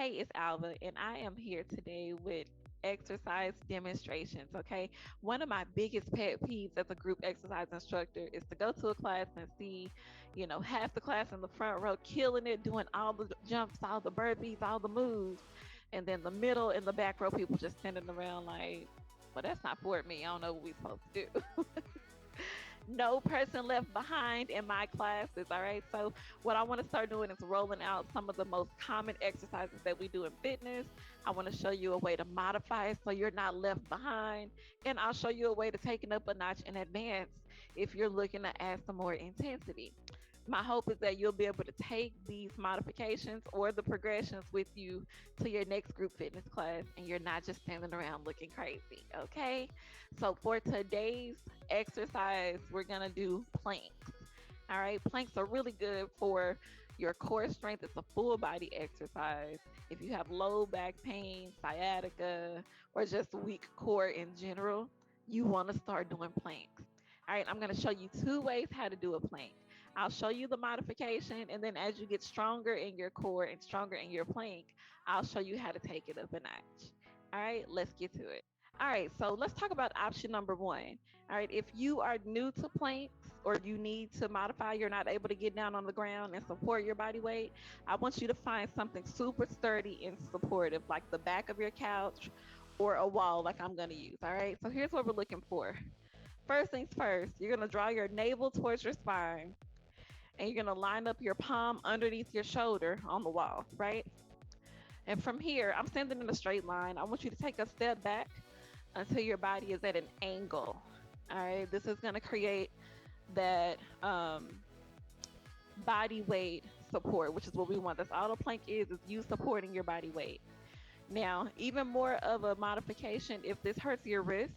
Hey, it's Alva, and I am here today with exercise demonstrations. Okay. One of my biggest pet peeves as a group exercise instructor is to go to a class and see, half the class in the front row killing it, doing all the jumps, all the burpees, all the moves. And then the middle and the back row people just standing around like, well, that's not for me. I don't know what we're supposed to do. No person left behind in my classes. All right. So, what I want to start doing is rolling out some of the most common exercises that we do in fitness. I want to show you a way to modify it so you're not left behind. And I'll show you a way to take it up a notch in advance if you're looking to add some more intensity. My hope is that you'll be able to take these modifications or the progressions with you to your next group fitness class and you're not just standing around looking crazy. Okay. So for today's exercise, we're going to do planks. All right. Planks are really good for your core strength. It's a full body exercise. If you have low back pain, sciatica, or just weak core in general, you want to start doing planks. All right, I'm going to show you two ways how to do a plank. I'll show you the modification, and then as you get stronger in your core and stronger in your plank, I'll show you how to take it up a notch. All right, let's get to it. All right, so let's talk about option number one. All right, if you are new to planks or you need to modify, you're not able to get down on the ground and support your body weight, I want you to find something super sturdy and supportive, like the back of your couch or a wall, like I'm going to use. All right, so here's what we're looking for. First things first, you're going to draw your navel towards your spine and you're going to line up your palm underneath your shoulder on the wall, right? And from here, I'm standing in a straight line. I want you to take a step back until your body is at an angle. All right, this is going to create that body weight support, which is what we want. That's all the plank is you supporting your body weight. Now, even more of a modification, if this hurts your wrist,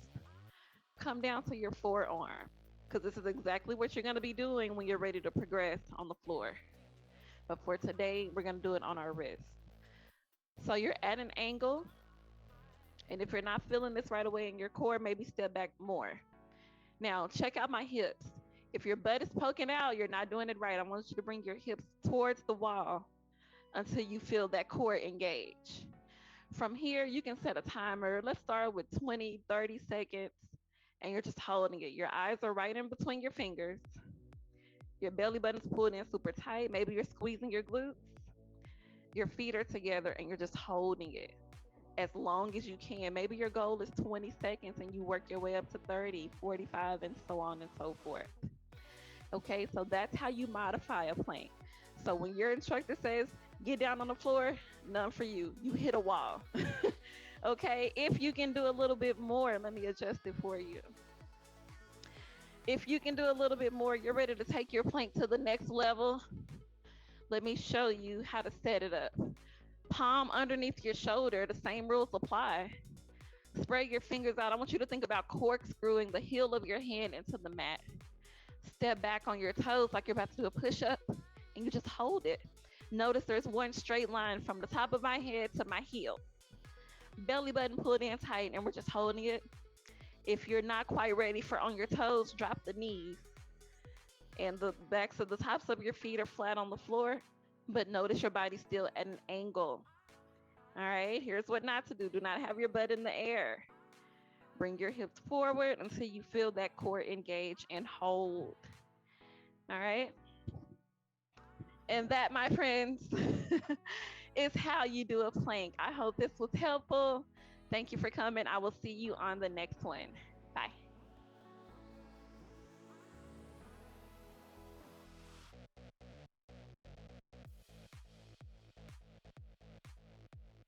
come down to your forearm because this is exactly what you're going to be doing when you're ready to progress on the floor. But for today, we're going to do it on our wrist. So you're at an angle. And if you're not feeling this right away in your core, maybe step back more. Now, check out my hips. If your butt is poking out, you're not doing it right. I want you to bring your hips towards the wall until you feel that core engage. From here, you can set a timer. Let's start with 20, 30 seconds. And you're just holding it. Your eyes are right in between your fingers. Your belly button's pulled in super tight. Maybe you're squeezing your glutes. Your feet are together and you're just holding it as long as you can. Maybe your goal is 20 seconds and you work your way up to 30, 45, and so on and so forth. Okay, so that's how you modify a plank. So when your instructor says, get down on the floor, none for you. You hit a wall. Okay, if you can do a little bit more, let me adjust it for you. If you can do a little bit more, you're ready to take your plank to the next level. Let me show you how to set it up. Palm underneath your shoulder, the same rules apply. Spread your fingers out. I want you to think about corkscrewing the heel of your hand into the mat. Step back on your toes like you're about to do a push-up, and you just hold it. Notice there's one straight line from the top of my head to my heel. Belly button pulled in tight, and we're just holding it. If you're not quite ready for on your toes, drop the knees. And the backs of the tops of your feet are flat on the floor, but notice your body's still at an angle. All right, here's what not to do. Do not have your butt in the air. Bring your hips forward until you feel that core engage and hold. All right. And that, my friends, is how you do a plank. I hope this was helpful. Thank you for coming. I will see you on the next one. Bye.